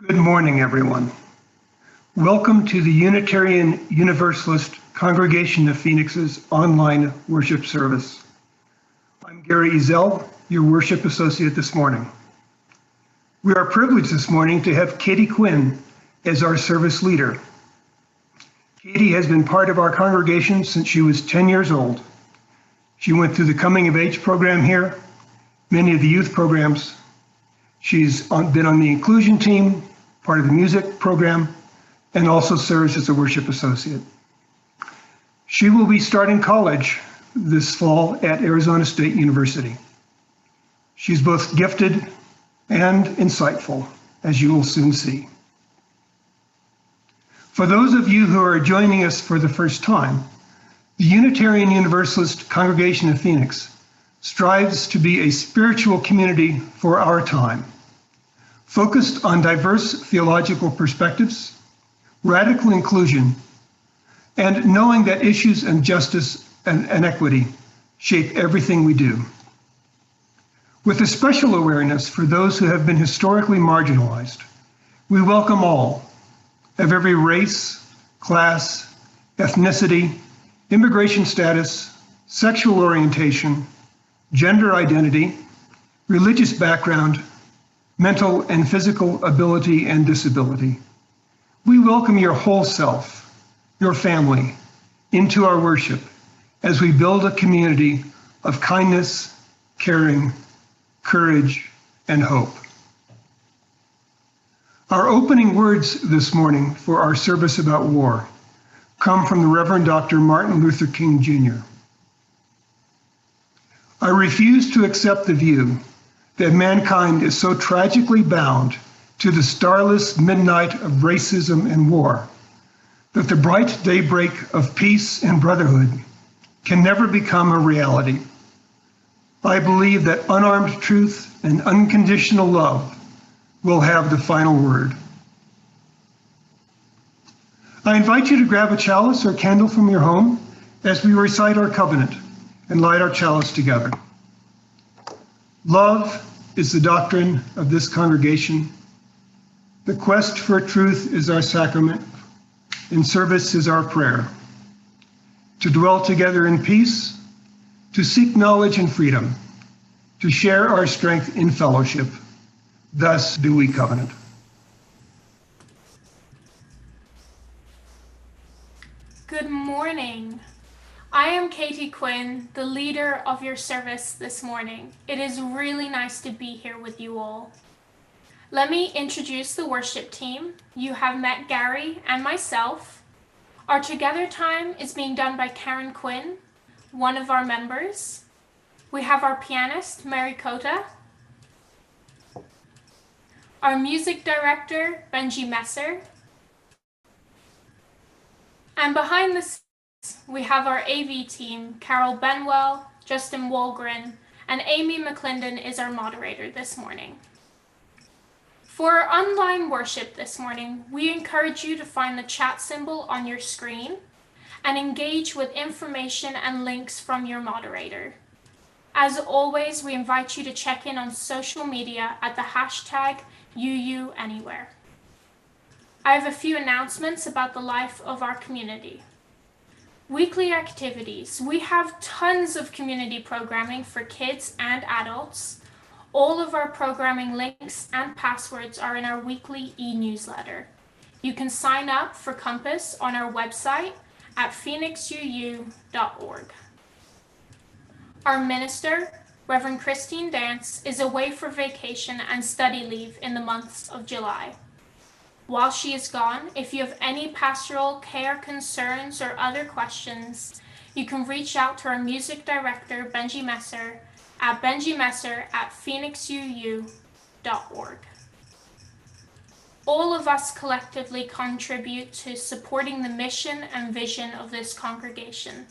Good morning, everyone. Welcome to the Unitarian Universalist Congregation of Phoenix's online worship service. I'm Gary Ezzell, your worship associate this morning. We are privileged this morning to have Katie Quinn as our service leader. Katie has been part of our congregation since she was 10 years old. She went through the Coming of Age program here, many of the youth programs. She's been on the inclusion team, part of the music program, and also serves as a worship associate. She will be starting college this fall at Arizona State University. She's both gifted and insightful, as you will soon see. For those of you who are joining us for the first time, the Unitarian Universalist Congregation of Phoenix strives to be a spiritual community for our time, focused on diverse theological perspectives, radical inclusion, and knowing that issues of justice and equity shape everything we do. With a special awareness for those who have been historically marginalized, we welcome all of every race, class, ethnicity, immigration status, sexual orientation, gender identity, religious background, mental and physical ability and disability. We welcome your whole self, your family, into our worship as we build a community of kindness, caring, courage, and hope. Our opening words this morning for our service about war come from the Reverend Dr. Martin Luther King Jr. I refuse to accept the view that mankind is so tragically bound to the starless midnight of racism and war that the bright daybreak of peace and brotherhood can never become a reality. I believe that unarmed truth and unconditional love will have the final word. I invite you to grab a chalice or candle from your home as we recite our covenant and light our chalice together. Love is the doctrine of this congregation. The quest for truth is our sacrament, and service is our prayer. To dwell together in peace, to seek knowledge and freedom, to share our strength in fellowship. Thus do we covenant. Good morning. I am Katie Quinn, the leader of your service this morning. It is really nice to be here with you all. Let me introduce the worship team. You have met Gary and myself. Our together time is being done by Karen Quinn, one of our members. We have our pianist, Mary Cota, our music director, Benji Messer, and behind the scenes, we have our AV team, Carol Benwell, Justin Walgren, and Amy McClendon is our moderator this morning. For our online worship this morning, we encourage you to find the chat symbol on your screen and engage with information and links from your moderator. As always, we invite you to check in on social media at the hashtag UUAnywhere. I have a few announcements about the life of our community. Weekly activities. We have tons of community programming for kids and adults. All of our programming links and passwords are in our weekly e-newsletter. You can sign up for Compass on our website at phoenixuu.org. Our minister, Reverend Christine Dance, is away for vacation and study leave in the months of July. While she is gone, if you have any pastoral care concerns or other questions, you can reach out to our music director, Benji Messer, at benjimesser@phoenixuu.org. All of us collectively contribute to supporting the mission and vision of this congregation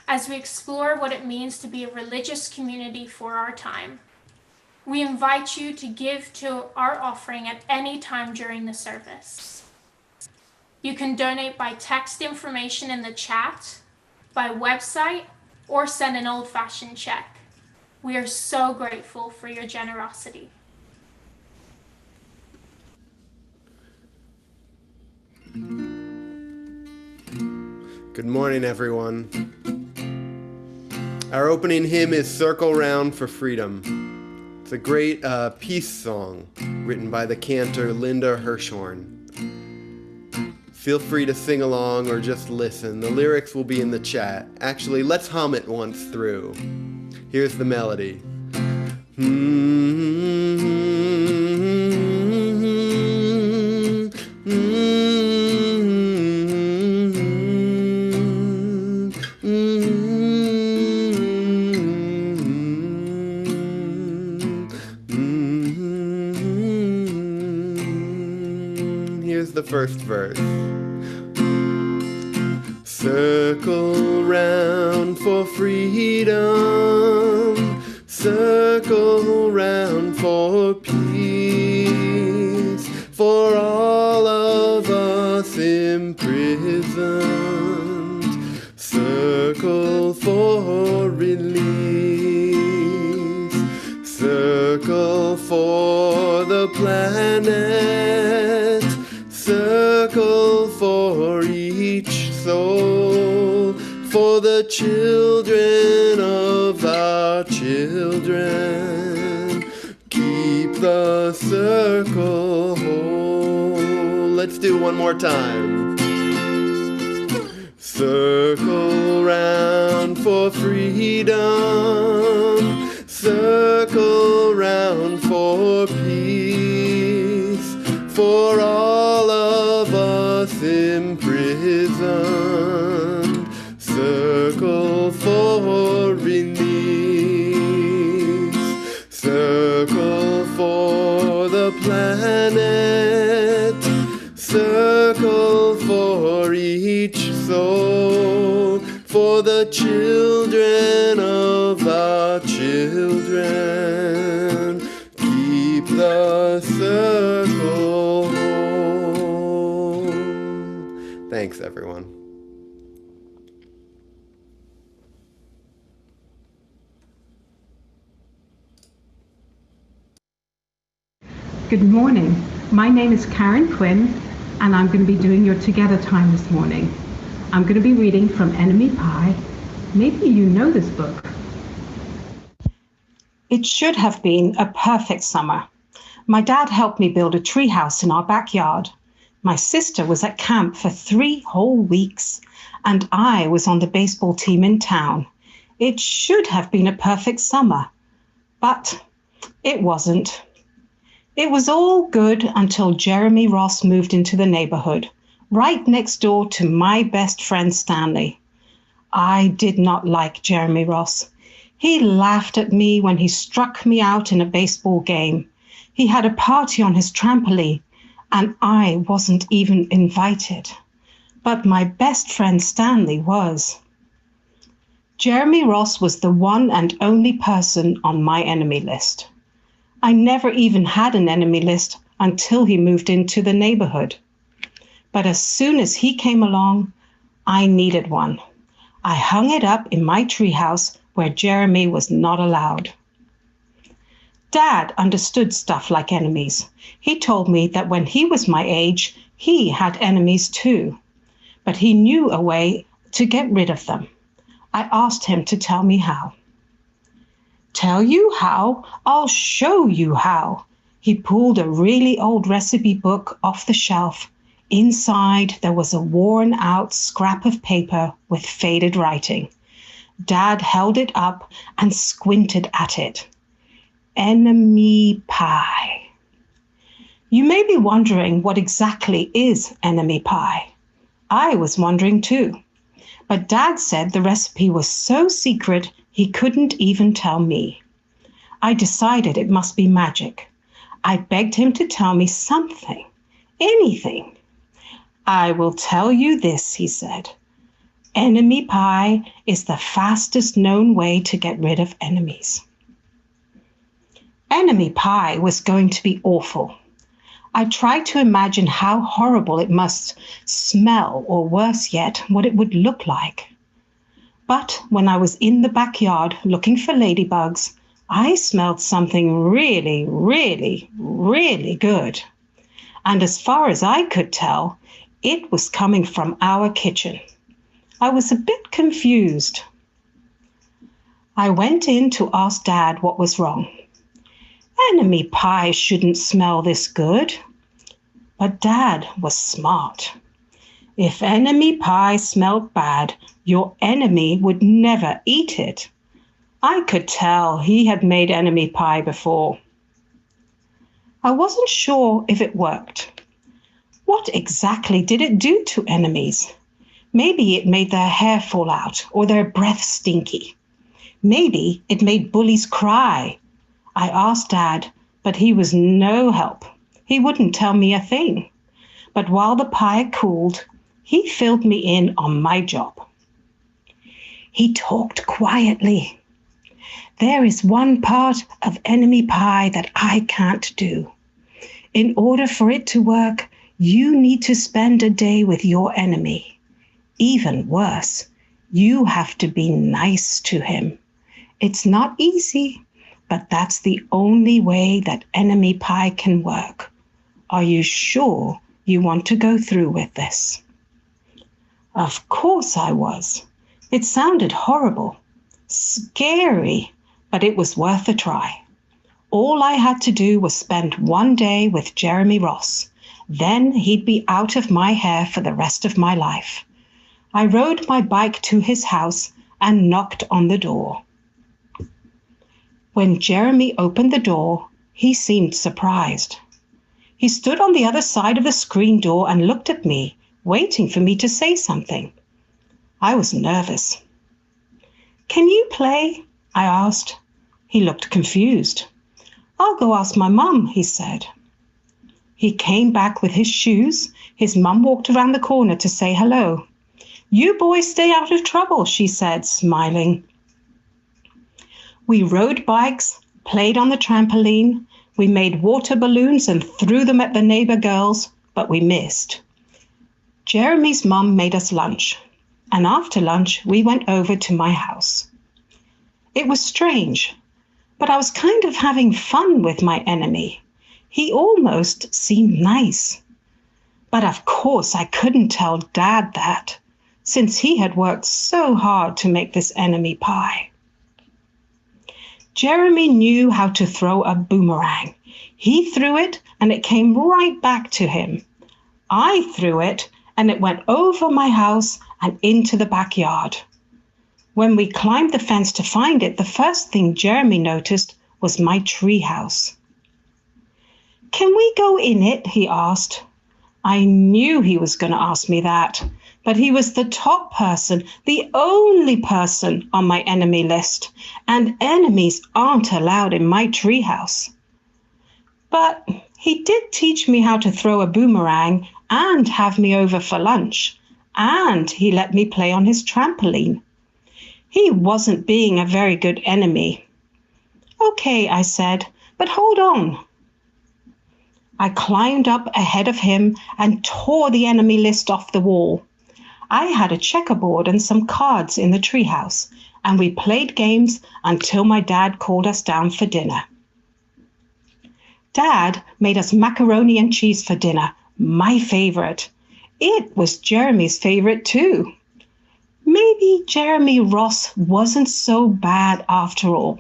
as we explore what it means to be a religious community for our time. We invite you to give to our offering at any time during the service. You can donate by text information in the chat, by website, or send an old-fashioned check. We are so grateful for your generosity. Good morning, everyone. Our opening hymn is Circle Round for Freedom. It's a great peace song written by the cantor Linda Hirshhorn. Feel free to sing along or just listen. The lyrics will be in the chat. Actually, let's hum it once through. Here's the melody. Here's the first verse. Circle round for freedom, circle round for peace, for all of us imprisoned, circle for release, circle for the planet, circle for each soul, for the children of our children. Keep the circle whole. Let's do one more time. Circle round for freedom, circle round for peace, for all of us imprisoned, circle for release, circle for the planet, circle for each soul, for the children of our children. Keep the circle whole. Thanks, everyone. Good morning. My name is Karen Quinn, and I'm going to be doing your Together time this morning. I'm going to be reading from Enemy Pie. Maybe you know this book. It should have been a perfect summer. My dad helped me build a treehouse in our backyard. My sister was at camp for 3 whole weeks, and I was on the baseball team in town. It should have been a perfect summer, but it wasn't. It was all good until Jeremy Ross moved into the neighborhood, right next door to my best friend Stanley. I did not like Jeremy Ross. He laughed at me when he struck me out in a baseball game. He had a party on his trampoline, and I wasn't even invited. But my best friend Stanley was. Jeremy Ross was the one and only person on my enemy list. I never even had an enemy list until he moved into the neighborhood. But as soon as he came along, I needed one. I hung it up in my treehouse where Jeremy was not allowed. Dad understood stuff like enemies. He told me that when he was my age, he had enemies too. But he knew a way to get rid of them. I asked him to tell me how. Tell you how? I'll show you how. He pulled a really old recipe book off the shelf. Inside, there was a worn-out scrap of paper with faded writing. Dad held it up and squinted at it. Enemy pie. You may be wondering what exactly is enemy pie. I was wondering too. But Dad said the recipe was so secret he couldn't even tell me. I decided it must be magic. I begged him to tell me something, anything. I will tell you this, he said. Enemy pie is the fastest known way to get rid of enemies. Enemy pie was going to be awful. I tried to imagine how horrible it must smell, or worse yet, what it would look like. But when I was in the backyard looking for ladybugs, I smelled something really, really, really good. And as far as I could tell, it was coming from our kitchen. I was a bit confused. I went in to ask Dad what was wrong. Enemy pie shouldn't smell this good. But Dad was smart. If enemy pie smelled bad, your enemy would never eat it. I could tell he had made enemy pie before. I wasn't sure if it worked. What exactly did it do to enemies? Maybe it made their hair fall out or their breath stinky. Maybe it made bullies cry. I asked Dad, but he was no help. He wouldn't tell me a thing. But while the pie cooled, he filled me in on my job. He talked quietly. There is one part of enemy pie that I can't do. In order for it to work, you need to spend a day with your enemy. Even worse, you have to be nice to him. It's not easy, but that's the only way that enemy pie can work. Are you sure you want to go through with this? Of course I was. It sounded horrible, scary, but it was worth a try. All I had to do was spend one day with Jeremy Ross. Then he'd be out of my hair for the rest of my life. I rode my bike to his house and knocked on the door. When Jeremy opened the door, he seemed surprised. He stood on the other side of the screen door and looked at me, waiting for me to say something. I was nervous. "Can you play?" I asked. He looked confused. "I'll go ask my mum," he said. He came back with his shoes. His mum walked around the corner to say hello. "You boys stay out of trouble," she said, smiling. We rode bikes, played on the trampoline. We made water balloons and threw them at the neighbor girls, but we missed. Jeremy's mum made us lunch, and after lunch, we went over to my house. It was strange, but I was kind of having fun with my enemy. He almost seemed nice. But of course, I couldn't tell Dad that, since he had worked so hard to make this enemy pie. Jeremy knew how to throw a boomerang. He threw it, and it came right back to him. I threw it, and it went over my house and into the backyard. When we climbed the fence to find it, the first thing Jeremy noticed was my treehouse. "Can we go in it?" he asked. I knew he was going to ask me that, but he was the top person, the only person on my enemy list, and enemies aren't allowed in my treehouse. But he did teach me how to throw a boomerang and have me over for lunch, and he let me play on his trampoline. He wasn't being a very good enemy. "Okay," I said, "but hold on." I climbed up ahead of him and tore the enemy list off the wall. I had a checkerboard and some cards in the treehouse, and we played games until my dad called us down for dinner. Dad made us macaroni and cheese for dinner, my favorite. It was Jeremy's favorite too. Maybe Jeremy Ross wasn't so bad after all.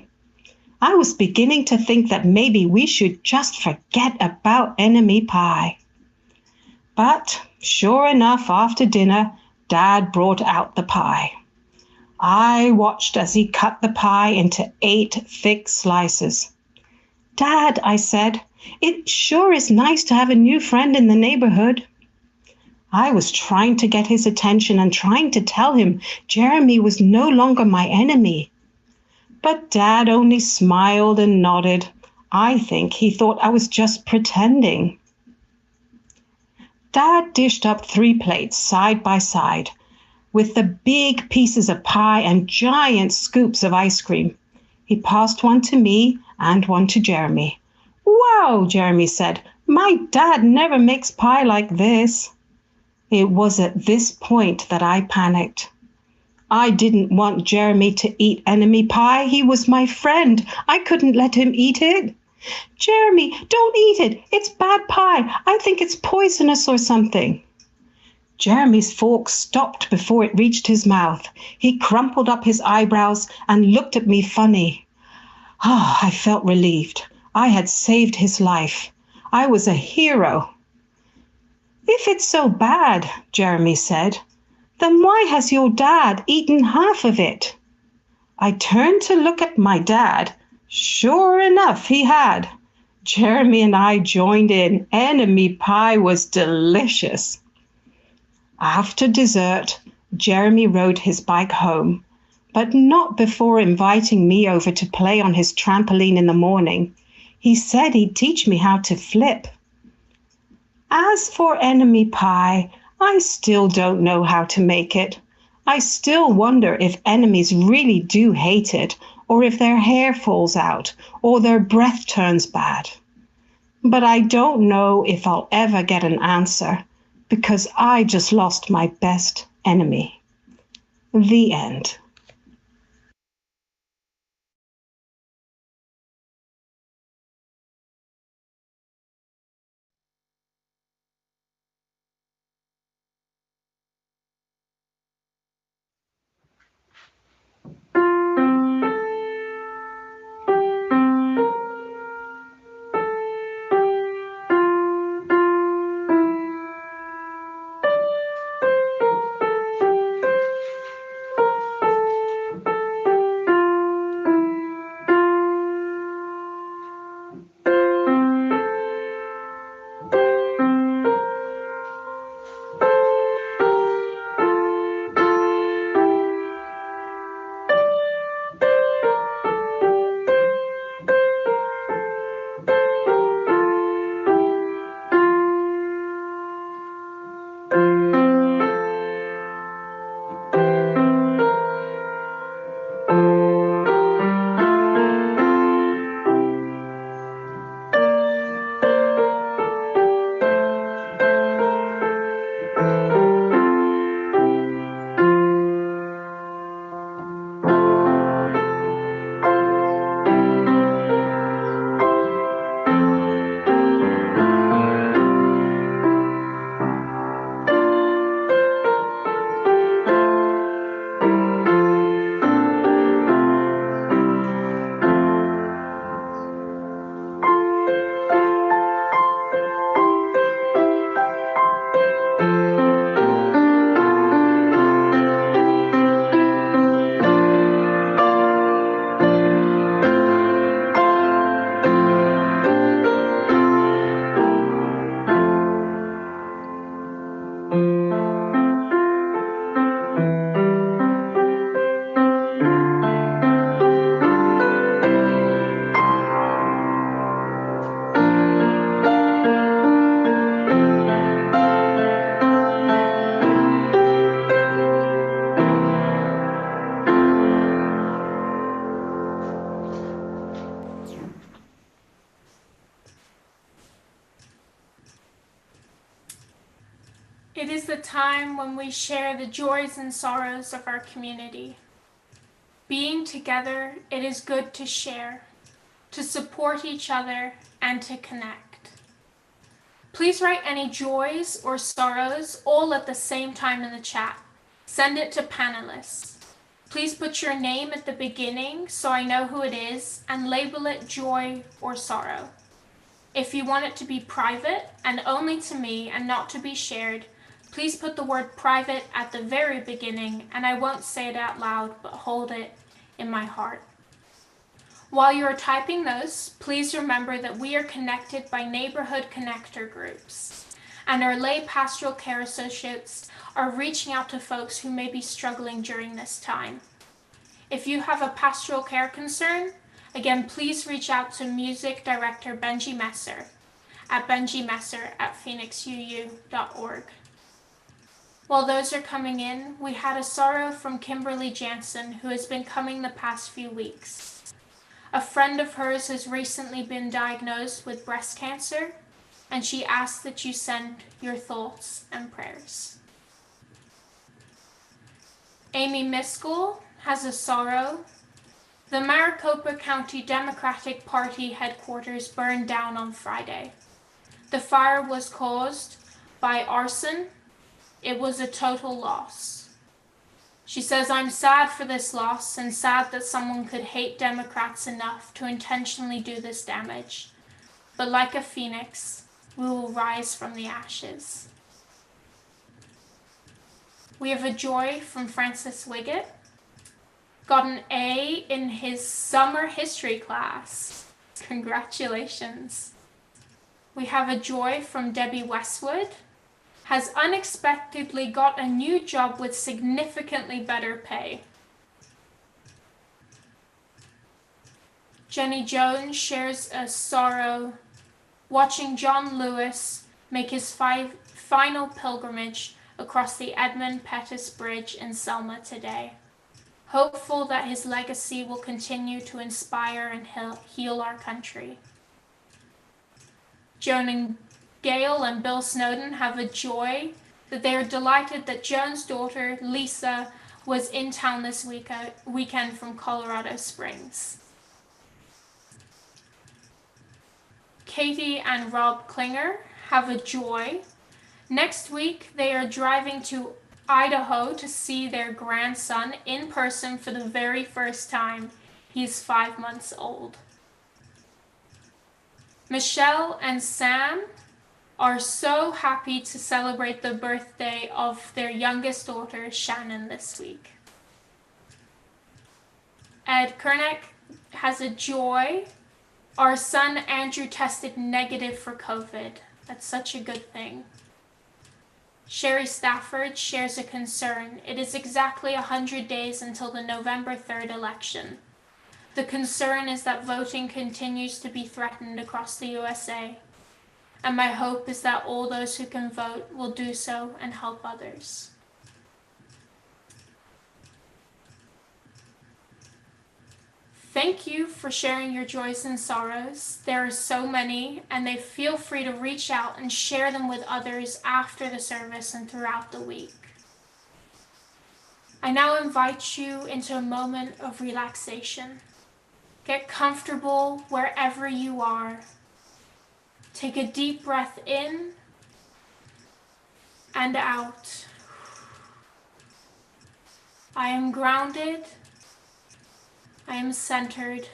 I was beginning to think that maybe we should just forget about enemy pie. But sure enough, after dinner, Dad brought out the pie. I watched as he cut the pie into 8 thick slices. "Dad," I said, "it sure is nice to have a new friend in the neighborhood." I was trying to get his attention and trying to tell him Jeremy was no longer my enemy. But Dad only smiled and nodded. I think he thought I was just pretending. Dad dished up 3 plates side by side with the big pieces of pie and giant scoops of ice cream. He passed one to me and one to Jeremy. "Wow," Jeremy said, "my dad never makes pie like this." It was at this point that I panicked. I didn't want Jeremy to eat enemy pie. He was my friend. I couldn't let him eat it. "Jeremy, don't eat it. It's bad pie. I think it's poisonous or something." Jeremy's fork stopped before it reached his mouth. He crumpled up his eyebrows and looked at me funny. I felt relieved. I had saved his life. I was a hero. If it's so bad, Jeremy said, then why has your dad eaten half of it? I turned to look at my dad. Sure enough, he had. Jeremy and I joined in. Enemy pie was delicious. After dessert, Jeremy rode his bike home, but not before inviting me over to play on his trampoline in the morning. He said he'd teach me how to flip. As for enemy pie, I still don't know how to make it. I still wonder if enemies really do hate it, or if their hair falls out, or their breath turns bad. But I don't know if I'll ever get an answer, because I just lost my best enemy. The end. It is the time when we share the joys and sorrows of our community. Being together, it is good to share, to support each other, and to connect. Please write any joys or sorrows all at the same time in the chat. Send it to panelists. Please put your name at the beginning so I know who it is, and label it joy or sorrow. If you want it to be private and only to me and not to be shared, please put the word private at the very beginning, and I won't say it out loud, but hold it in my heart. While you are typing those, please remember that we are connected by neighborhood connector groups, and our lay pastoral care associates are reaching out to folks who may be struggling during this time. If you have a pastoral care concern, again, please reach out to Music Director Benji Messer at benjimesser@phoenixuu.org. While those are coming in, we had a sorrow from Kimberly Jansen, who has been coming the past few weeks. A friend of hers has recently been diagnosed with breast cancer, and she asks that you send your thoughts and prayers. Amy Miskell has a sorrow. The Maricopa County Democratic Party headquarters burned down on Friday. The fire was caused by arson, It was a total loss. She says, I'm sad for this loss and sad that someone could hate Democrats enough to intentionally do this damage. But like a phoenix, we will rise from the ashes. We have a joy from Francis Wiggett. Got an A in his summer history class. Congratulations. We have a joy from Debbie Westwood. Has unexpectedly got a new job with significantly better pay. Jenny Jones shares a sorrow watching John Lewis make his final pilgrimage across the Edmund Pettus Bridge in Selma today. Hopeful that his legacy will continue to inspire and heal our country. Joan and Gail and Bill Snowden have a joy that they are delighted that Joan's daughter, Lisa, was in town this weekend from Colorado Springs. Katie and Rob Klinger have a joy. Next week, they are driving to Idaho to see their grandson in person for the very first time. He's 5 months old. Michelle and Sam are so happy to celebrate the birthday of their youngest daughter, Shannon, this week. Ed Kernick has a joy. Our son Andrew tested negative for COVID. That's such a good thing. Sherry Stafford shares a concern. It is exactly 100 days until the November 3rd election. The concern is that voting continues to be threatened across the USA. And my hope is that all those who can vote will do so and help others. Thank you for sharing your joys and sorrows. There are so many, and they feel free to reach out and share them with others after the service and throughout the week. I now invite you into a moment of relaxation. Get comfortable wherever you are. Take a deep breath in and out. I am grounded, I am centered,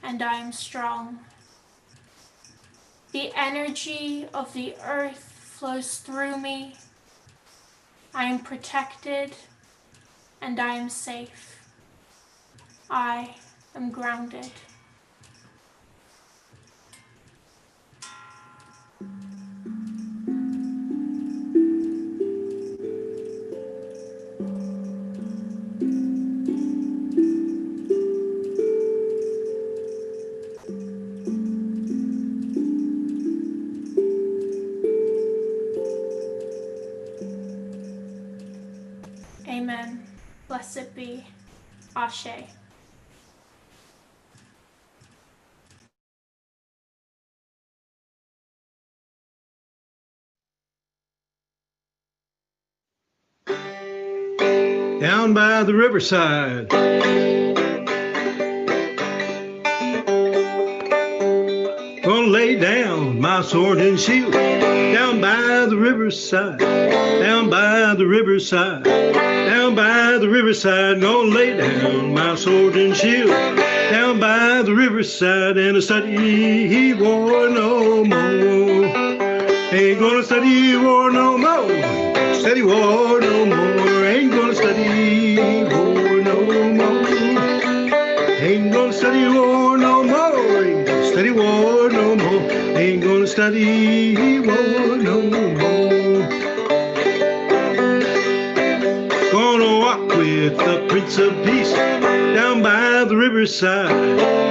and I am strong. The energy of the earth flows through me. I am protected, and I am safe. I am grounded. Amen. Blessed be. Ashe. Down by the riverside, gonna lay down my sword and shield. Down by the riverside, down by the riverside, down by the riverside, gonna lay down my sword and shield. Down by the riverside, and study war no more. Ain't gonna study war no more. Study war no more. Ain't gonna study war no more. Ain't gonna study war no more. Ain't gonna study war no more. Ain't gonna study war no more. Gonna walk with the Prince of Peace down by the riverside,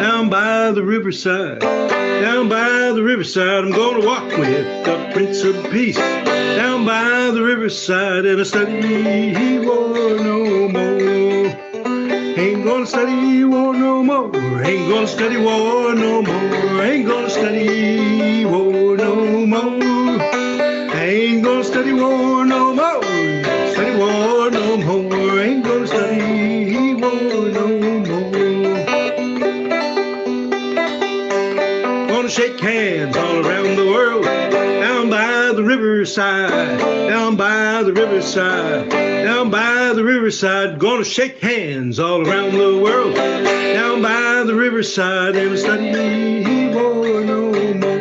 down by the riverside, down by the riverside. I'm gonna walk with the Prince of Peace down by the riverside, and I study war no more. Ain't gonna study war no more. Ain't gonna study war no more. Ain't gonna study war no more. Ain't gonna study war no more. Study war no more. Ain't gonna study war no more. Gonna shake hands all around the world down by the riverside, down by the riverside, down by the riverside. Gonna shake hands all around the world, down by the riverside, and study war no more.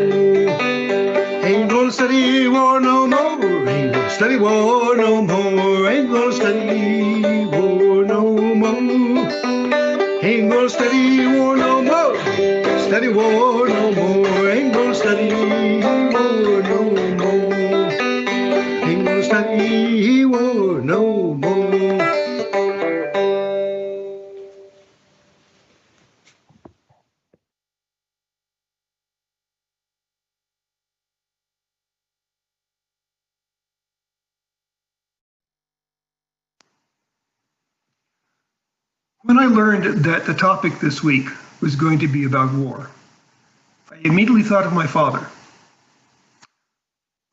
Ain't gonna study war no more, ain't gonna study war no more, ain't gonna study war no more. Ain't gonna study war no more, study war no more, ain't gonna study war no more, ain't gonna study war no more. When I learned that the topic this week was going to be about war, I immediately thought of my father.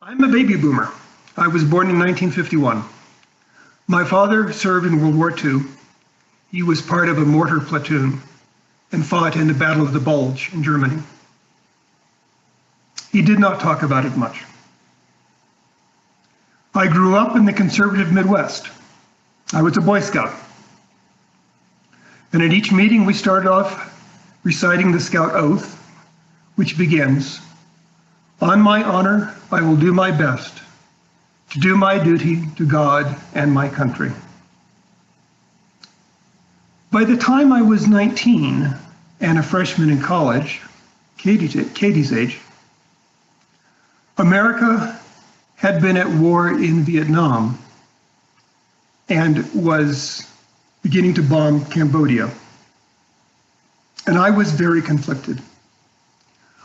I'm a baby boomer. I was born in 1951. My father served in World War II. He was part of a mortar platoon and fought in the Battle of the Bulge in Germany. He did not talk about it much. I grew up in the conservative Midwest. I was a Boy Scout. And at each meeting, we started off reciting the Scout Oath, which begins, "On my honor, I will do my best to do my duty to God and my country." By the time I was 19 and a freshman in college, Katie's age, America had been at war in Vietnam and was beginning to bomb Cambodia. And I was very conflicted.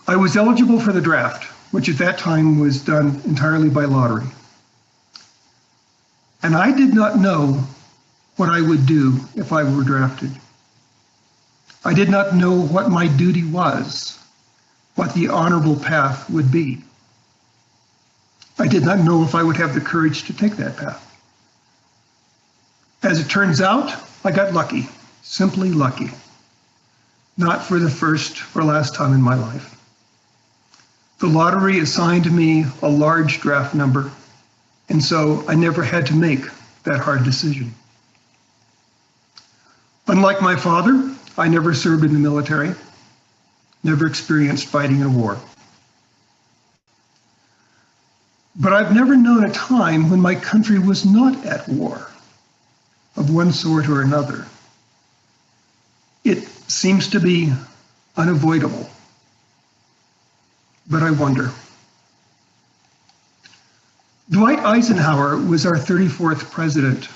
I was eligible for the draft, which at that time was done entirely by lottery. And I did not know what I would do if I were drafted. I did not know what my duty was, what the honorable path would be. I did not know if I would have the courage to take that path. As it turns out, I got lucky, simply lucky. Not for the first or last time in my life. The lottery assigned me a large draft number, and so I never had to make that hard decision. Unlike my father, I never served in the military, never experienced fighting in a war. But I've never known a time when my country was not at war, of one sort or another. It seems to be unavoidable, but I wonder. Dwight Eisenhower was our 34th president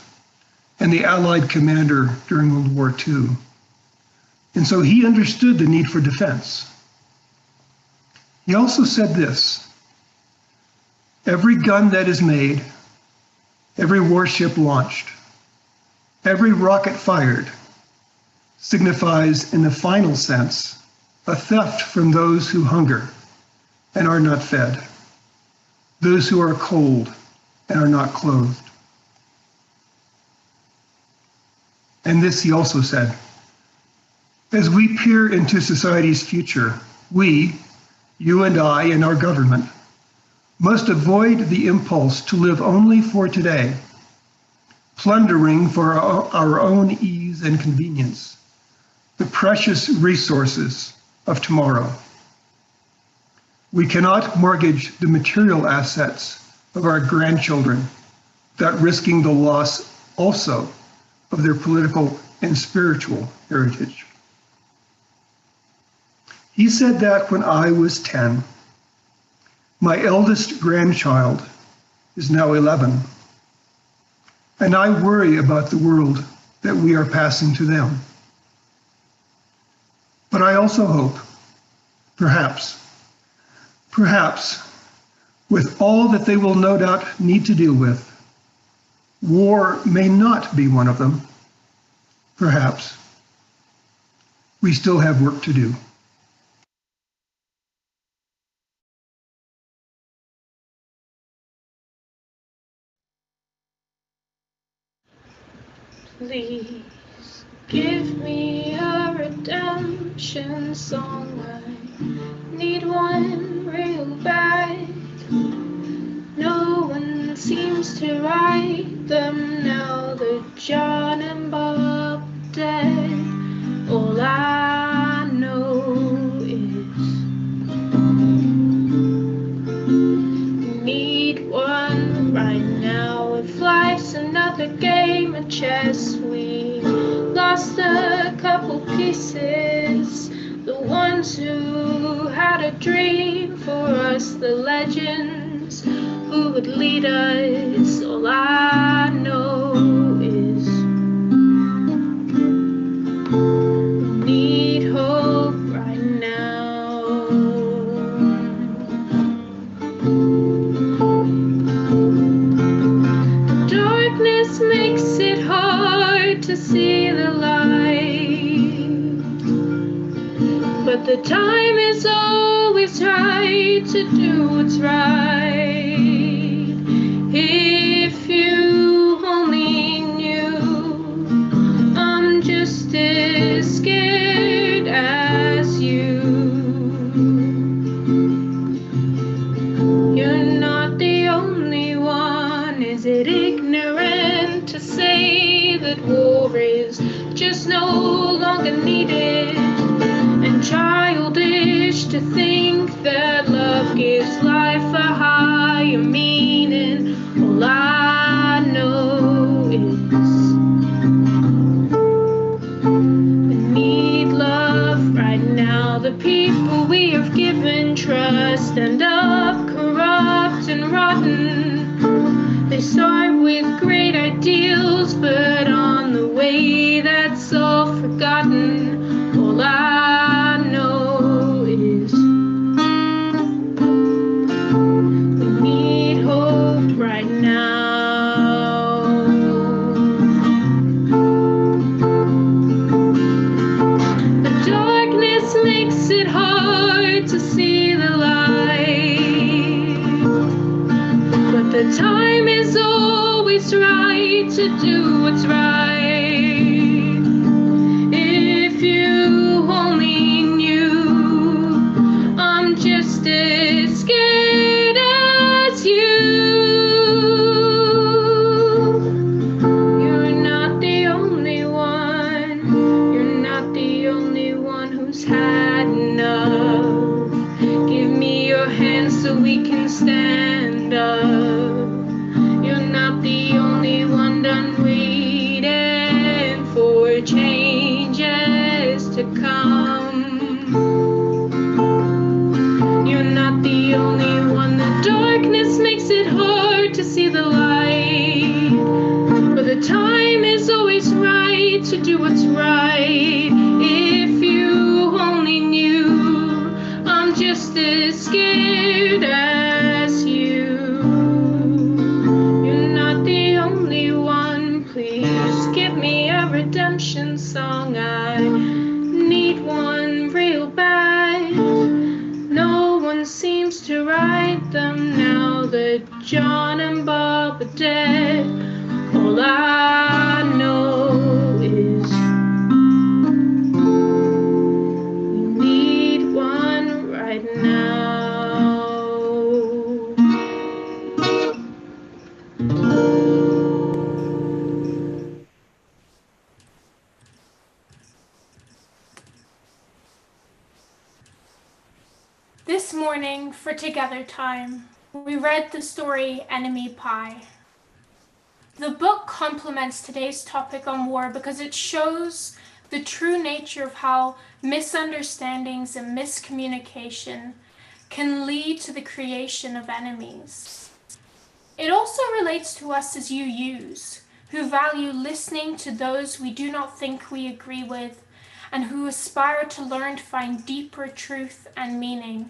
and the Allied commander during World War II. And so he understood the need for defense. He also said this: every gun that is made, every warship launched, every rocket fired signifies, in the final sense, a theft from those who hunger and are not fed, those who are cold and are not clothed. And this he also said: as we peer into society's future, we, you and I and our government, must avoid the impulse to live only for today, plundering for our own ease and convenience the precious resources of tomorrow. We cannot mortgage the material assets of our grandchildren without risking the loss also of their political and spiritual heritage. He said that when I was 10. My eldest grandchild is now 11, and I worry about the world that we are passing to them. But I also hope, perhaps, with all that they will no doubt need to deal with, war may not be one of them. Perhaps. We still have work to do. Please give me a redemption song. I need one real bad. No seems to write them now that John and Bob are dead. All I know is need one right now. If life's another game of chess, we lost a couple pieces. The ones who had a dream for us, the legends who would lead us. All I know is we need hope right now. The darkness makes it hard to see the light, but the time is always right to do what's right. If you only knew, I'm just as scared as you. You're not the only one. Is it ignorant to say that war is just no longer needed? And childish to think that love gives life a higher meaning. All I know is we need love right now. The people we have given trust end up corrupt and rotten. They start with great ideals, but on the way that's all forgotten. All I know is we need hope right now. The darkness makes it hard to see the light, but the time is always right to do what's right. If you only knew, I'm just as scared as you. You're not the only one. You're not the only one who's had enough. Give me your hand so we can stand up. You're not the only one done waiting for changes to come. You're not the only one. The darkness makes it hard to see the light, but the time is always right to do what's right. If you only knew, I'm just as scared as you. You're not the only one. Please give me a redemption song. I need one real bad. No one seems to write them now that John and Bob are dead. All I know is we need one right now. This morning, for Together Time, we read the story Enemy Pie. The book complements today's topic on war because it shows the true nature of how misunderstandings and miscommunication can lead to the creation of enemies. It also relates to us as UUs, who value listening to those we do not think we agree with, and who aspire to learn to find deeper truth and meaning,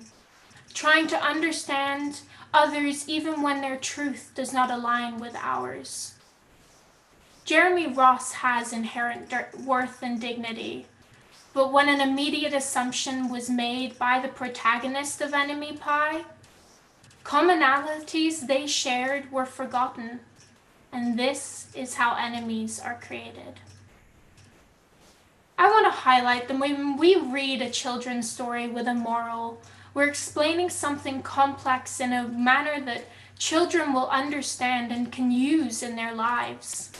trying to understand others even when their truth does not align with ours. Jeremy Ross has inherent worth and dignity, but when an immediate assumption was made by the protagonist of Enemy Pie, commonalities they shared were forgotten, and this is how enemies are created. I want to highlight that when we read a children's story with a moral, we're explaining something complex in a manner that children will understand and can use in their lives.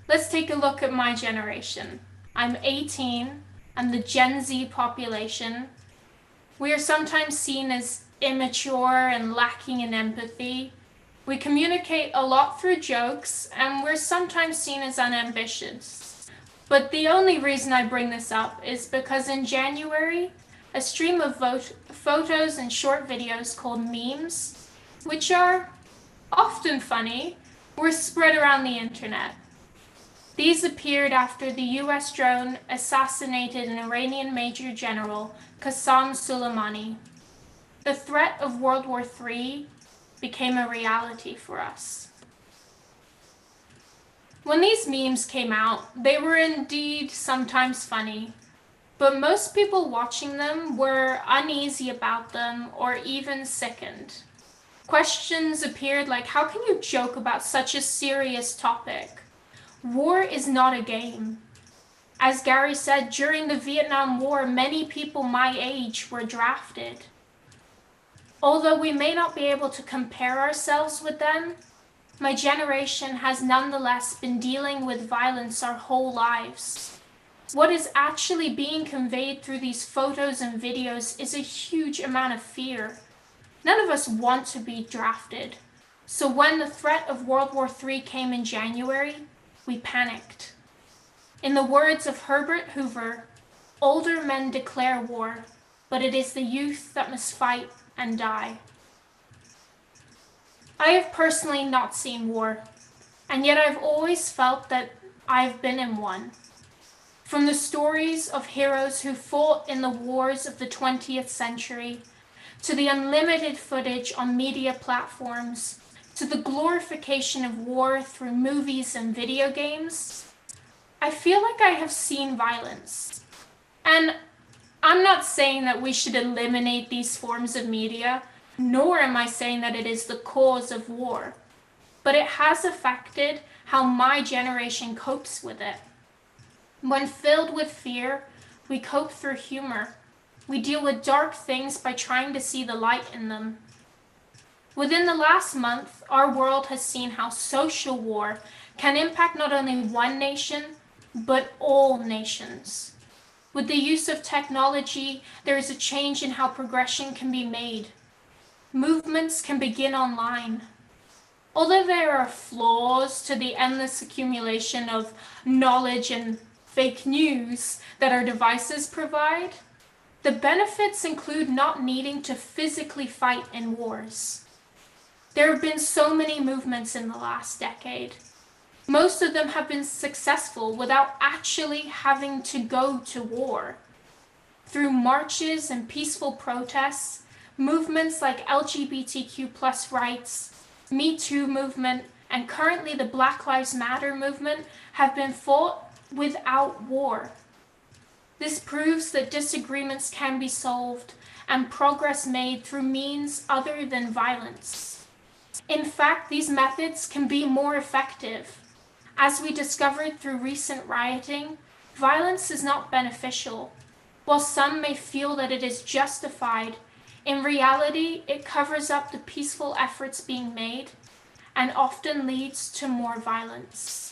Let's take a look at my generation. I'm 18, I'm the Gen Z population. We are sometimes seen as immature and lacking in empathy. We communicate a lot through jokes, and we're sometimes seen as unambitious. But the only reason I bring this up is because in January, a stream of photos and short videos called memes, which are often funny, were spread around the internet. These appeared after the US drone assassinated an Iranian Major General, Qasem Soleimani. The threat of World War III became a reality for us. When these memes came out, they were indeed sometimes funny, but most people watching them were uneasy about them or even sickened. Questions appeared like, how can you joke about such a serious topic? War is not a game. As Gary said, during the Vietnam War, many people my age were drafted. Although we may not be able to compare ourselves with them, my generation has nonetheless been dealing with violence our whole lives. What is actually being conveyed through these photos and videos is a huge amount of fear. None of us want to be drafted. So when the threat of World War III came in January, we panicked. In the words of Herbert Hoover, older men declare war, but it is the youth that must fight and die. I have personally not seen war, and yet I've always felt that I've been in one. From the stories of heroes who fought in the wars of the 20th century, to the unlimited footage on media platforms, to the glorification of war through movies and video games, I feel like I have seen violence. And I'm not saying that we should eliminate these forms of media, nor am I saying that it is the cause of war, but it has affected how my generation copes with it. When filled with fear, we cope through humor. We deal with dark things by trying to see the light in them. Within the last month, our world has seen how social war can impact not only one nation, but all nations. With the use of technology, there is a change in how progression can be made. Movements can begin online. Although there are flaws to the endless accumulation of knowledge and fake news that our devices provide, the benefits include not needing to physically fight in wars. There have been so many movements in the last decade. Most of them have been successful without actually having to go to war. Through marches and peaceful protests, movements like LGBTQ+ rights, Me Too movement, and currently the Black Lives Matter movement have been fought without war. This proves that disagreements can be solved and progress made through means other than violence. In fact, these methods can be more effective. As we discovered through recent rioting, violence is not beneficial. While some may feel that it is justified, in reality, it covers up the peaceful efforts being made and often leads to more violence.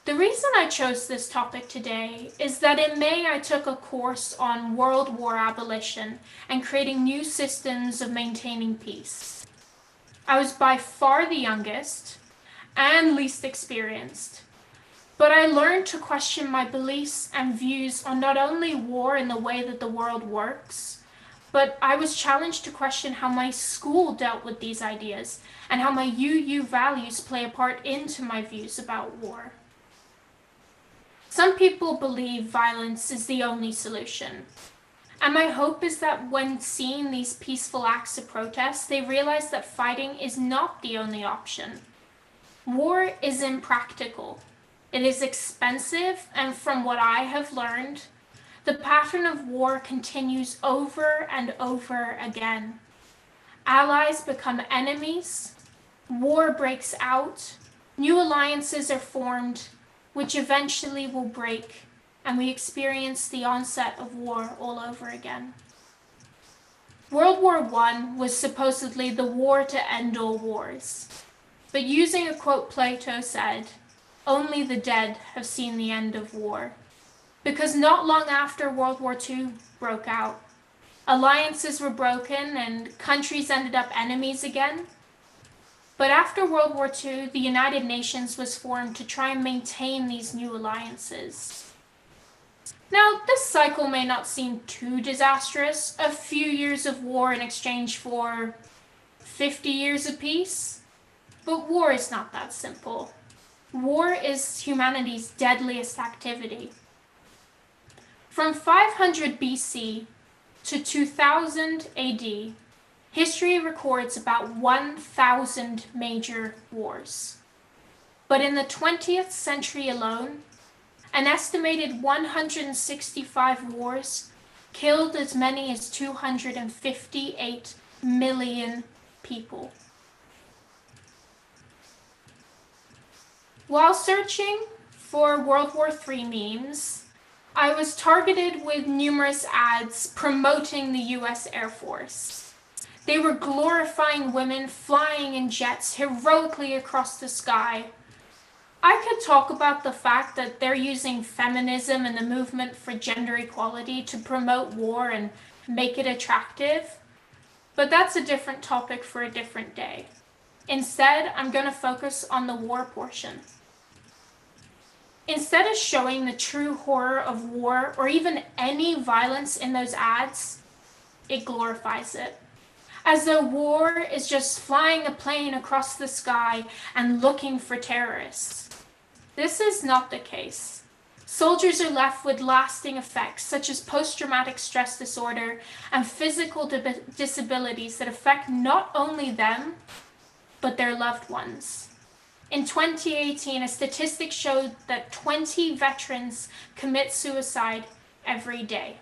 The reason I chose this topic today is that in May I took a course on World War Abolition and creating new systems of maintaining peace. I was by far the youngest and least experienced, but I learned to question my beliefs and views on not only war and the way that the world works, but I was challenged to question how my school dealt with these ideas and how my UU values play a part into my views about war. Some people believe violence is the only solution, and my hope is that when seeing these peaceful acts of protest, they realize that fighting is not the only option. War is impractical. It is expensive, and from what I have learned, the pattern of war continues over and over again. Allies become enemies, war breaks out, new alliances are formed, which eventually will break, and we experience the onset of war all over again. World War I was supposedly the war to end all wars. But using a quote Plato said, "Only the dead have seen the end of war." Because not long after World War II broke out, alliances were broken and countries ended up enemies again. But after World War II, the United Nations was formed to try and maintain these new alliances. Now, this cycle may not seem too disastrous, a few years of war in exchange for 50 years of peace. But war is not that simple. War is humanity's deadliest activity. From 500 BC to 2000 AD, history records about 1,000 major wars. But in the 20th century alone, an estimated 165 wars killed as many as 258 million people. While searching for World War III memes, I was targeted with numerous ads promoting the US Air Force. They were glorifying women flying in jets heroically across the sky. I could talk about the fact that they're using feminism and the movement for gender equality to promote war and make it attractive, but that's a different topic for a different day. Instead, I'm going to focus on the war portion. Instead of showing the true horror of war or even any violence in those ads, it glorifies it. As though war is just flying a plane across the sky and looking for terrorists. This is not the case. Soldiers are left with lasting effects such as post-traumatic stress disorder and physical disabilities that affect not only them, but their loved ones. In 2018, a statistic showed that 20 veterans commit suicide every day.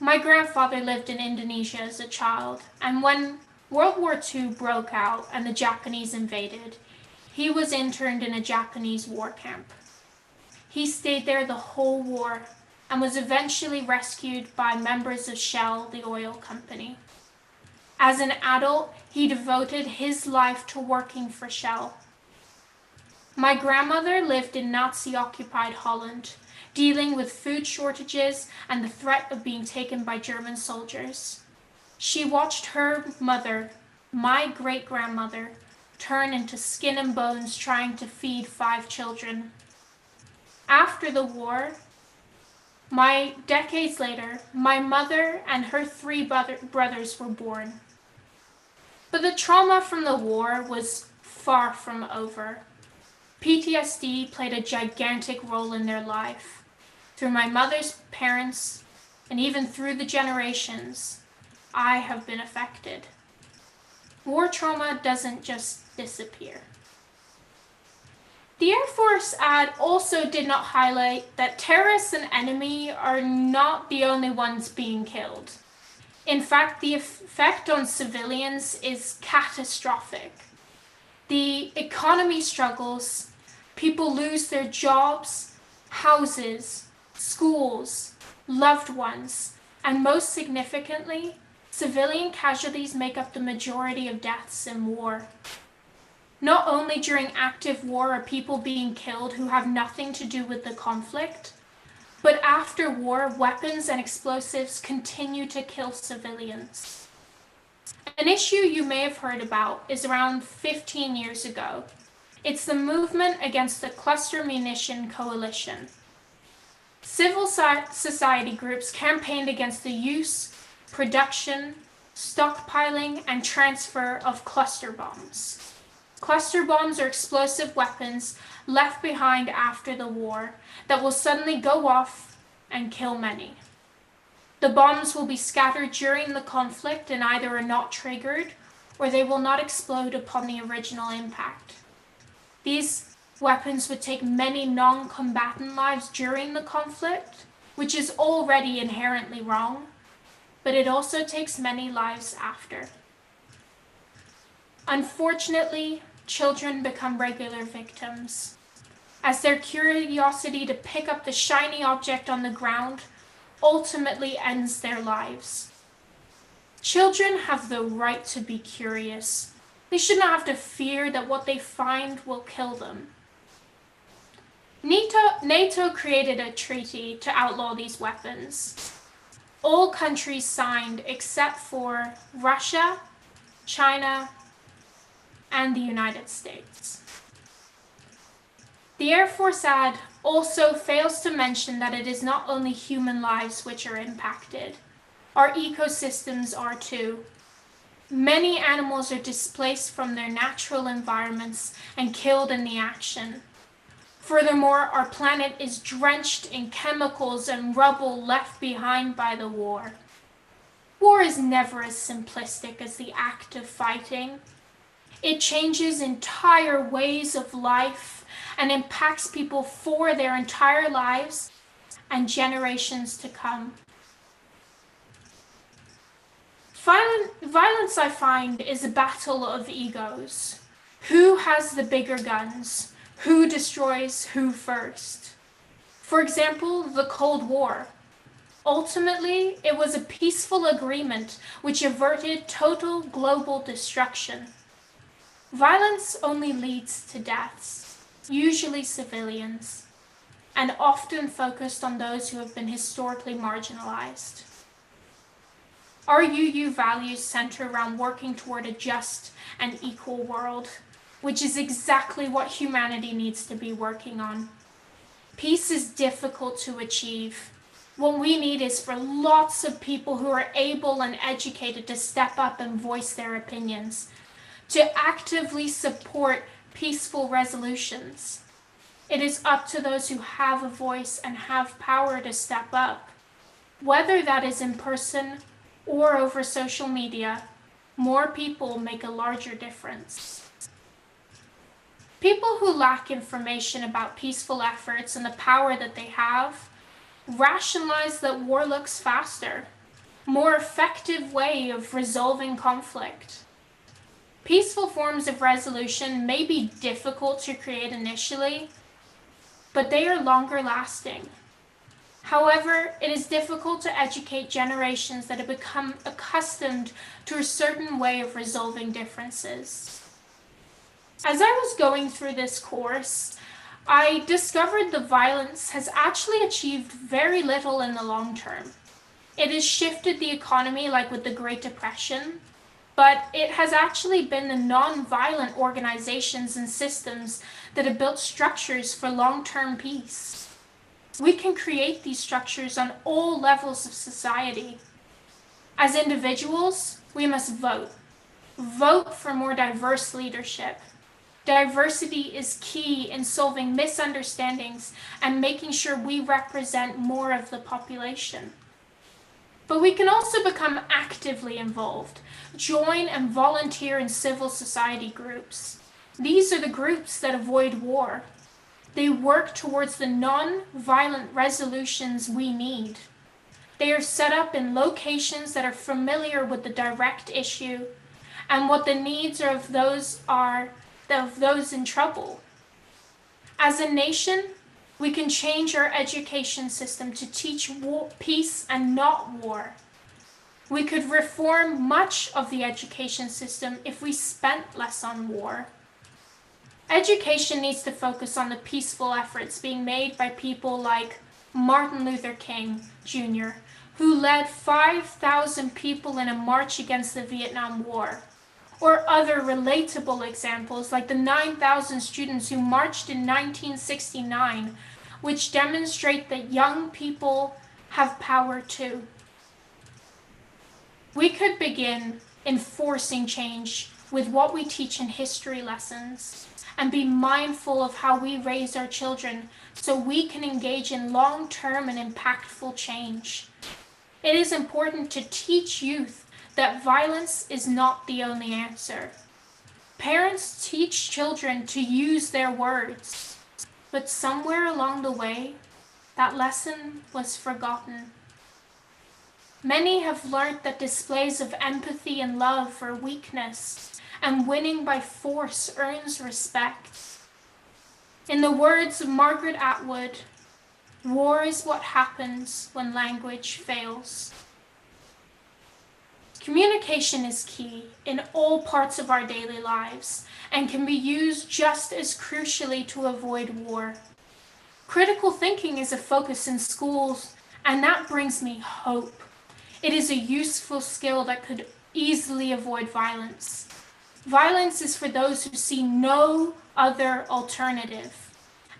My grandfather lived in Indonesia as a child, and when World War II broke out and the Japanese invaded, he was interned in a Japanese war camp. He stayed there the whole war and was eventually rescued by members of Shell, the oil company. As an adult, he devoted his life to working for Shell. My grandmother lived in Nazi-occupied Holland, dealing with food shortages and the threat of being taken by German soldiers. She watched her mother, my great-grandmother, turn into skin and bones trying to feed 5 children. After the war, decades later, my mother and her 3 brothers were born. But the trauma from the war was far from over. PTSD played a gigantic role in their life. Through my mother's parents, and even through the generations, I have been affected. War trauma doesn't just disappear. The Air Force ad also did not highlight that terrorists and enemy are not the only ones being killed. In fact, the effect on civilians is catastrophic. The economy struggles, people lose their jobs, houses, schools, loved ones, and most significantly, civilian casualties make up the majority of deaths in war. Not only during active war are people being killed who have nothing to do with the conflict, but after war, weapons and explosives continue to kill civilians. An issue you may have heard about is around 15 years ago. It's the movement against the Cluster Munition Coalition. Civil society groups campaigned against the use, production, stockpiling, and transfer of cluster bombs. Cluster bombs are explosive weapons left behind after the war that will suddenly go off and kill many. The bombs will be scattered during the conflict and either are not triggered or they will not explode upon the original impact. These weapons would take many non-combatant lives during the conflict, which is already inherently wrong, but it also takes many lives after. Unfortunately, children become regular victims, as their curiosity to pick up the shiny object on the ground ultimately ends their lives. Children have the right to be curious. They should not have to fear that what they find will kill them. NATO created a treaty to outlaw these weapons. All countries signed except for Russia, China, and the United States. The Air Force Ad also fails to mention that it is not only human lives which are impacted. Our ecosystems are too. Many animals are displaced from their natural environments and killed in the action. Furthermore, our planet is drenched in chemicals and rubble left behind by the war. War is never as simplistic as the act of fighting. It changes entire ways of life and impacts people for their entire lives and generations to come. Violence, I find, is a battle of egos. Who has the bigger guns? Who destroys who first? For example, the Cold War. Ultimately, it was a peaceful agreement which averted total global destruction. Violence only leads to deaths, usually civilians, and often focused on those who have been historically marginalized. Our UU values center around working toward a just and equal world, which is exactly what humanity needs to be working on. Peace is difficult to achieve. What we need is for lots of people who are able and educated to step up and voice their opinions, to actively support peaceful resolutions. It is up to those who have a voice and have power to step up. Whether that is in person or over social media, more people make a larger difference. People who lack information about peaceful efforts and the power that they have rationalize that war looks faster, more effective way of resolving conflict. Peaceful forms of resolution may be difficult to create initially, but they are longer lasting. However, it is difficult to educate generations that have become accustomed to a certain way of resolving differences. As I was going through this course, I discovered the violence has actually achieved very little in the long term. It has shifted the economy like with the Great Depression, but it has actually been the non-violent organizations and systems that have built structures for long-term peace. We can create these structures on all levels of society. As individuals, we must vote. Vote for more diverse leadership. Diversity is key in solving misunderstandings and making sure we represent more of the population. But we can also become actively involved, join and volunteer in civil society groups. These are the groups that avoid war. They work towards the non-violent resolutions we need. They are set up in locations that are familiar with the direct issue and what the needs of those in trouble. As a nation, we can change our education system to teach peace and not war. We could reform much of the education system if we spent less on war. Education needs to focus on the peaceful efforts being made by people like Martin Luther King Jr., who led 5,000 people in a march against the Vietnam War, or other relatable examples like the 9,000 students who marched in 1969, which demonstrate that young people have power too. We could begin enforcing change with what we teach in history lessons and be mindful of how we raise our children so we can engage in long-term and impactful change. It is important to teach youth that violence is not the only answer. Parents teach children to use their words, but somewhere along the way, that lesson was forgotten. Many have learned that displays of empathy and love are weakness, and winning by force earns respect. In the words of Margaret Atwood, War is what happens when language fails. Communication is key in all parts of our daily lives and can be used just as crucially to avoid war. Critical thinking is a focus in schools, and that brings me hope. It is a useful skill that could easily avoid violence. Violence is for those who see no other alternative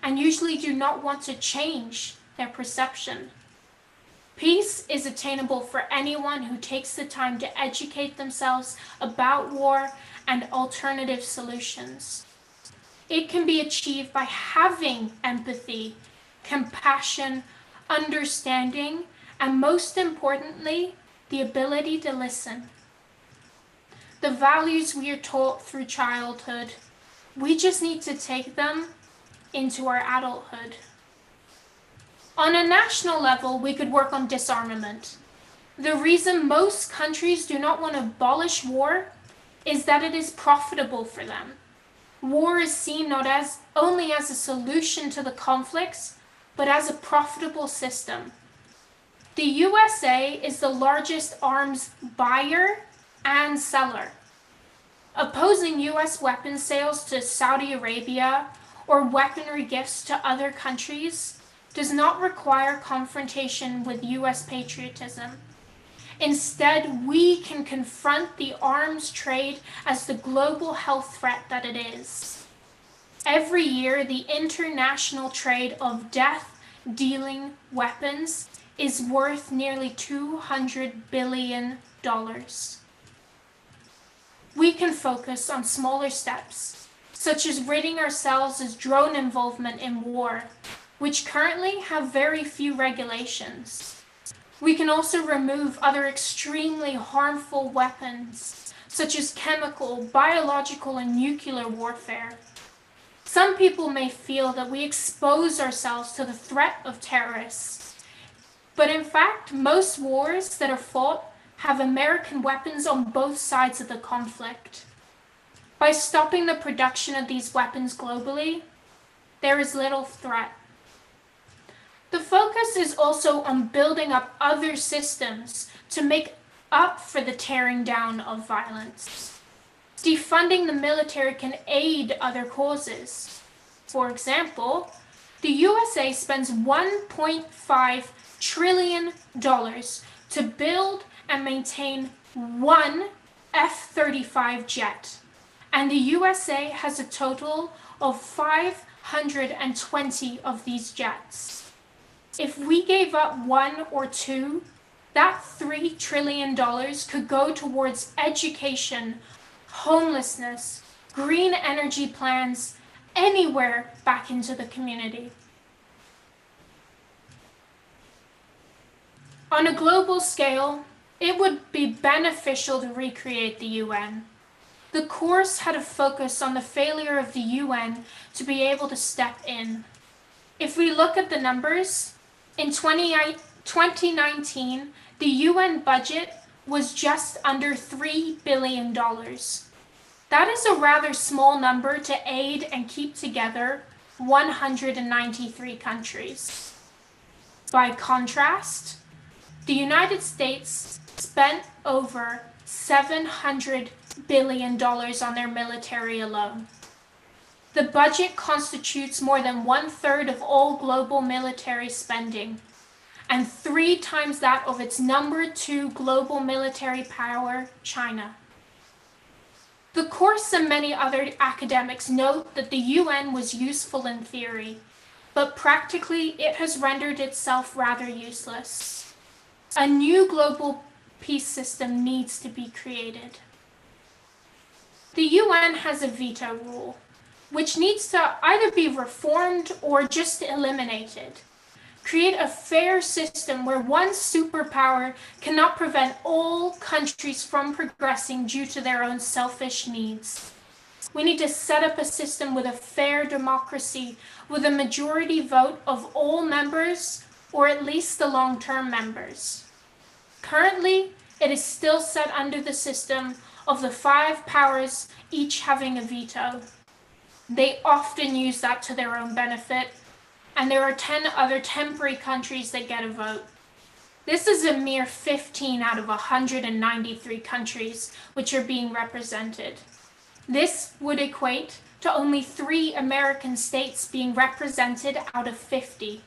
and usually do not want to change their perception. Peace is attainable for anyone who takes the time to educate themselves about war and alternative solutions. It can be achieved by having empathy, compassion, understanding, and most importantly, the ability to listen. The values we are taught through childhood, we just need to take them into our adulthood. On a national level, we could work on disarmament. The reason most countries do not want to abolish war is that it is profitable for them. War is seen not as only as a solution to the conflicts, but as a profitable system. The USA is the largest arms buyer and seller. Opposing US weapons sales to Saudi Arabia or weaponry gifts to other countries does not require confrontation with US patriotism. Instead, we can confront the arms trade as the global health threat that it is. Every year, the international trade of death-dealing weapons is worth nearly $200 billion. We can focus on smaller steps, such as ridding ourselves of drone involvement in war, which currently have very few regulations. We can also remove other extremely harmful weapons, such as chemical, biological, and nuclear warfare. Some people may feel that we expose ourselves to the threat of terrorists, but in fact, most wars that are fought have American weapons on both sides of the conflict. By stopping the production of these weapons globally, there is little threat. The focus is also on building up other systems to make up for the tearing down of violence. Defunding the military can aid other causes. For example, the USA spends $1.5 trillion to build and maintain one F-35 jet, and the USA has a total of 520 of these jets. If we gave up one or two, that $3 trillion could go towards education, homelessness, green energy plans, anywhere back into the community. On a global scale, it would be beneficial to recreate the UN. The course had a focus on the failure of the UN to be able to step in. If we look at the numbers, in 2019, the UN budget was just under $3 billion. That is a rather small number to aid and keep together 193 countries. By contrast, the United States spent over $700 billion on their military alone. The budget constitutes more than 1/3 of all global military spending, and 3 times that of its number 2 global military power, China. The course and many other academics note that the UN was useful in theory, but practically it has rendered itself rather useless. A new global peace system needs to be created. The UN has a veto rule, which needs to either be reformed or just eliminated. Create a fair system where one superpower cannot prevent all countries from progressing due to their own selfish needs. We need to set up a system with a fair democracy, with a majority vote of all members, or at least the long-term members. Currently, it is still set under the system of the 5 powers each having a veto. They often use that to their own benefit, and there are 10 other temporary countries that get a vote. This is a mere 15 out of 193 countries which are being represented. This would equate to only 3 American states being represented out of 50.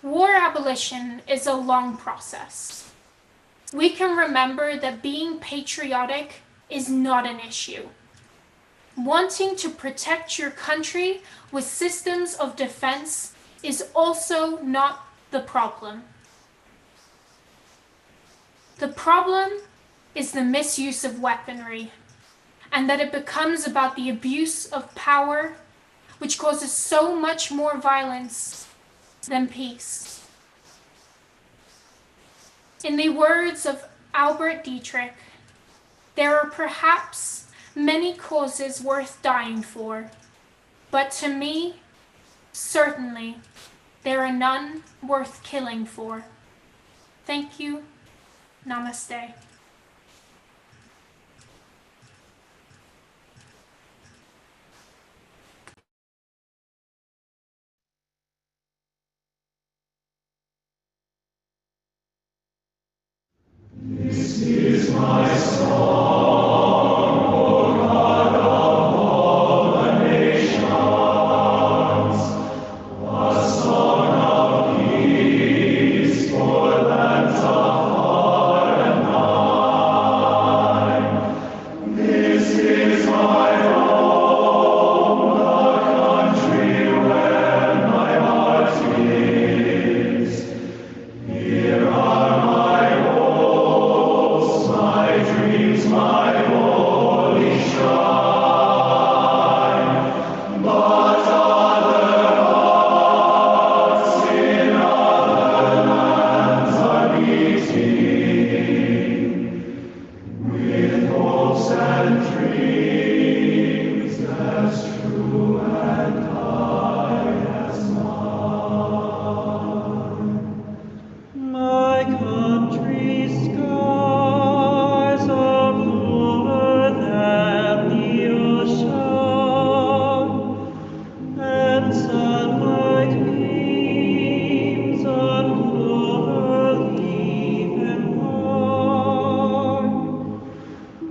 War abolition is a long process. We can remember that being patriotic is not an issue. Wanting to protect your country with systems of defense is also not the problem. The problem is the misuse of weaponry, and that it becomes about the abuse of power, which causes so much more violence than peace. In the words of Albert Dietrich, there are perhaps many causes worth dying for, but to me, certainly, there are none worth killing for. Thank you. Namaste. This is my song, O God of all the nations, a song of peace for lands afar and nigh. This is my home, the country where my heart is. Here are my hopes, my dreams, my holy shrine. But other hearts in other lands are beating with hopes and dreams as true and high as mine. My country's skies are bluer than the ocean, and sunlight beams on clover leaf and vine.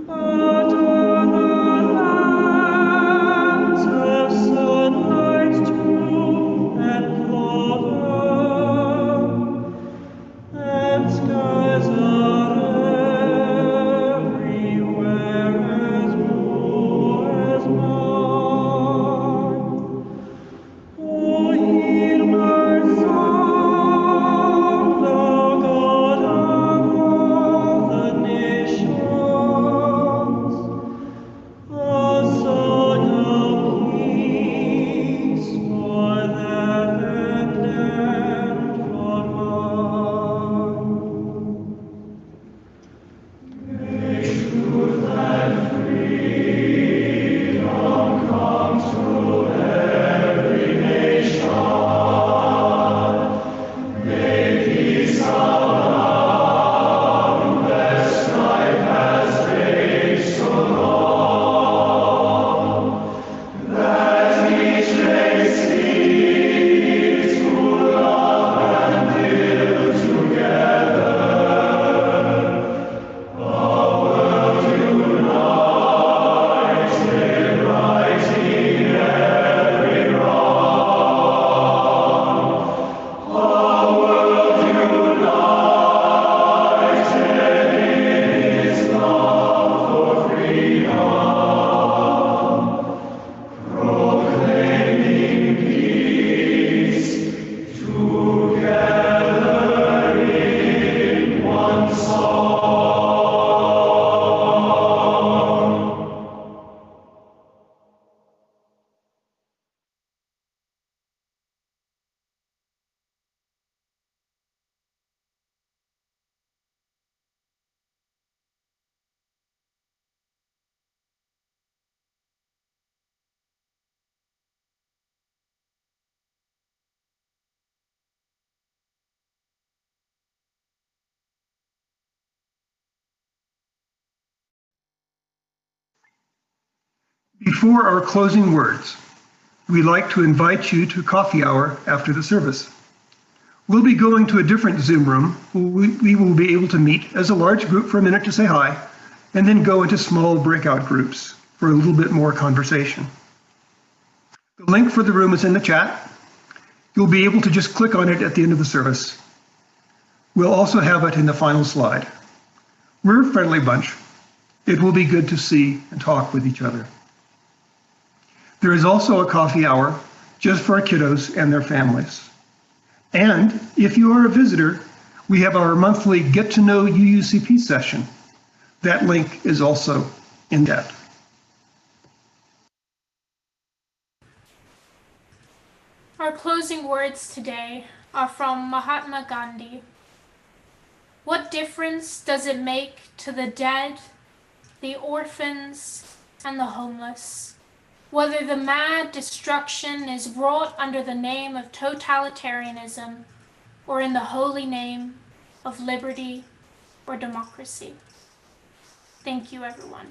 But other Before our closing words, we'd like to invite you to coffee hour after the service. We'll be going to a different Zoom room where we will be able to meet as a large group for a minute to say hi, and then go into small breakout groups for a little bit more conversation. The link for the room is in the chat. You'll be able to just click on it at the end of the service. We'll also have it in the final slide. We're a friendly bunch. It will be good to see and talk with each other. There is also a coffee hour just for our kiddos and their families. And if you are a visitor, we have our monthly Get to Know UUCP session. That link is also in that. Our closing words today are from Mahatma Gandhi. What difference does it make to the dead, the orphans, and the homeless, whether the mad destruction is wrought under the name of totalitarianism or in the holy name of liberty or democracy? Thank you, everyone.